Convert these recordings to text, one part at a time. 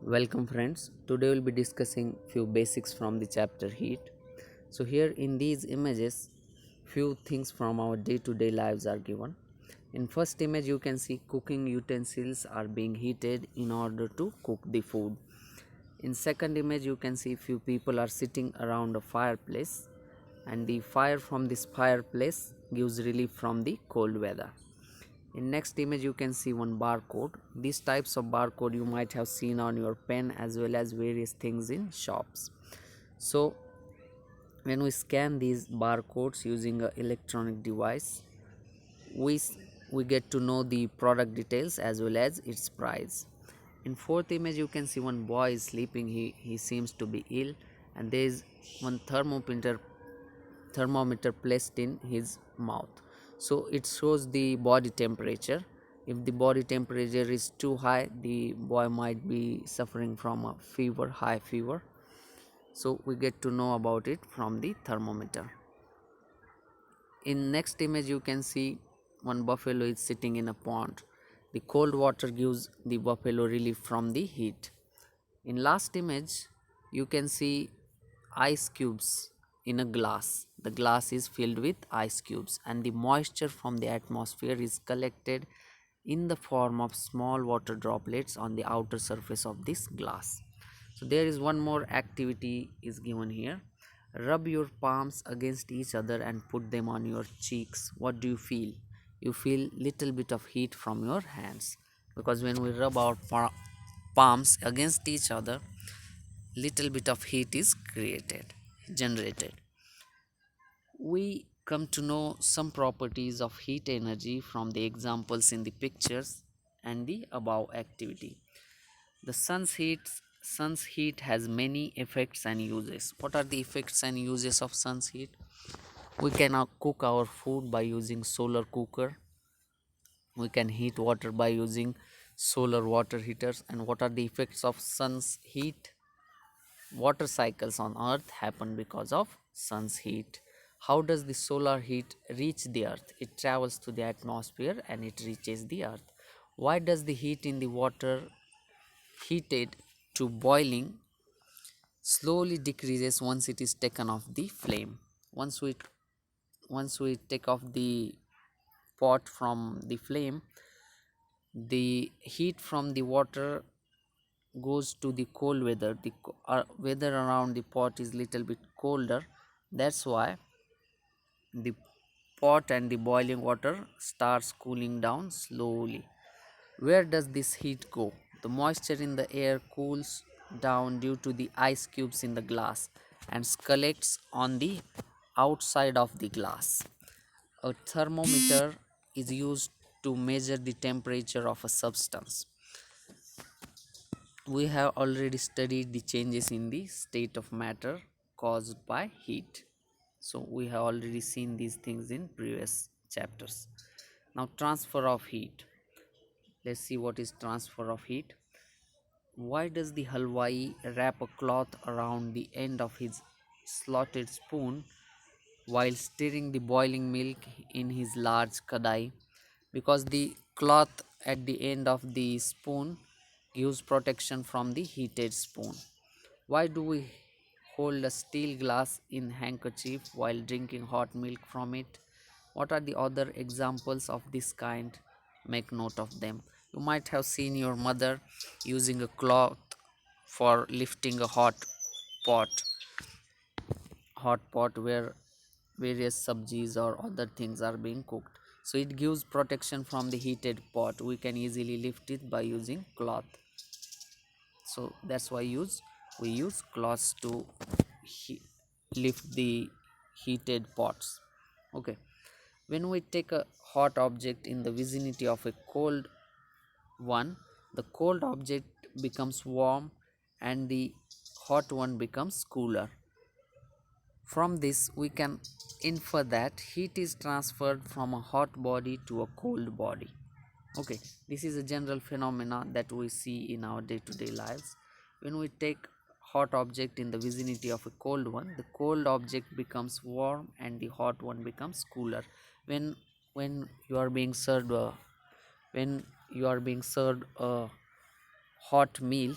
Welcome friends. Today we'll be discussing few basics from the chapter heat. So here in these images few things from our day-to-day lives are given. In first image you can see cooking utensils are being heated in order to cook the food. In second image you can see few people are sitting around a fireplace and the fire from this fireplace gives relief from the cold weather. In next image you can see one barcode. These types of barcode you might have seen on your pen as well as various things in shops. So when we scan these barcodes using an electronic device, we we get to know the product details as well as its price. In fourth image you can see one boy is sleeping. He seems to be ill, and there is one thermometer placed in his mouth, so it shows the body temperature. If the body temperature is too high, the boy might be suffering from a fever, high fever, so we get to know about it from the thermometer. In next image you can see one buffalo is sitting in a pond. The cold water gives the buffalo relief from the heat. In last image you can see ice cubes in a glass. The glass is filled with ice cubes and the moisture from the atmosphere is collected in the form of small water droplets on the outer surface of this glass. So there is one more activity is given here. Rub your palms against each other and put them on your cheeks. What do you feel? You feel little bit of heat from your hands, because when we rub our palms against each other, little bit of heat is generated. We come to know some properties of heat energy from the examples in the pictures and the above activity. The sun's heat has many effects and uses. What are the effects and uses of sun's heat? We can now cook our food by using solar cooker. We can heat water by using solar water heaters. And what are the effects of sun's heat? Water cycles on earth happen because of sun's heat. How does the solar heat reach the earth? It travels to the atmosphere and it reaches the earth. Why does the heat in the water heated to boiling slowly decreases once it is taken off the flame? Once we take off the pot from the flame, the heat from the water goes to the cold weather. The weather around the pot is little bit colder. That's why the pot and the boiling water starts cooling down slowly. Where does this heat go? The moisture in the air cools down due to the ice cubes in the glass and collects on the outside of the glass. A thermometer is used to measure the temperature of a substance. We have already studied the changes in the state of matter caused by heat. So we have already seen these things in previous chapters. Now transfer of heat. Let's see what is transfer of heat. Why does the halwai wrap a cloth around the end of his slotted spoon while stirring the boiling milk in his large kadai? Because the cloth at the end of the spoon gives protection from the heated spoon. Why do we hold a steel glass in handkerchief while drinking hot milk from it? What are the other examples of this kind? Make note of them. You might have seen your mother using a cloth for lifting a pot hot pot where various sabjis or other things are being cooked. So it gives protection from the heated pot. We can easily lift it by using cloth. So that's why we use cloths to lift the heated pots. Okay. When we take a hot object in the vicinity of a cold one, the cold object becomes warm and the hot one becomes cooler. From this we can infer that heat is transferred from a hot body to a cold body. Okay, this is a general phenomena that we see in our day-to-day lives. When we take hot object in the vicinity of a cold one, the cold object becomes warm and the hot one becomes cooler. When you are being served when you are being served a hot meal,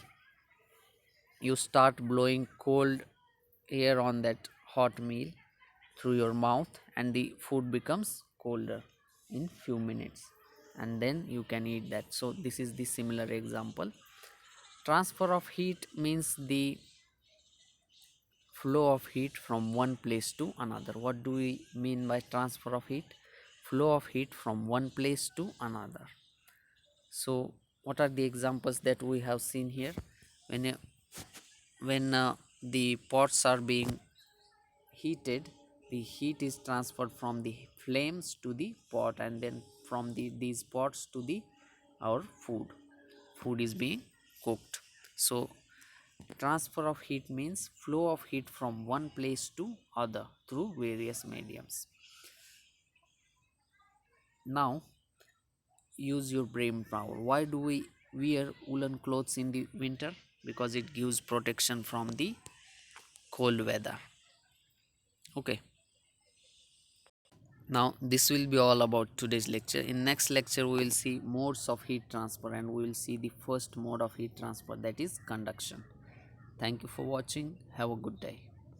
you start blowing cold air on that hot meal through your mouth, and the food becomes colder in few minutes, and then you can eat that. So this is the similar example. Transfer of heat means the flow of heat from one place to another. What do we mean by transfer of heat? Flow of heat from one place to another. So what are the examples that we have seen here? When the pots are being heated, the heat is transferred from the flames to the pot, and then from these pots to the our food is being cooked. So transfer of heat means flow of heat from one place to other through various mediums. Now use your brain power. Why do we wear woolen clothes in the winter? Because it gives protection from the cold weather. Okay. Now this will be all about today's lecture. In next lecture we will see modes of heat transfer, and we will see the first mode of heat transfer, that is conduction. Thank you for watching. Have a good day.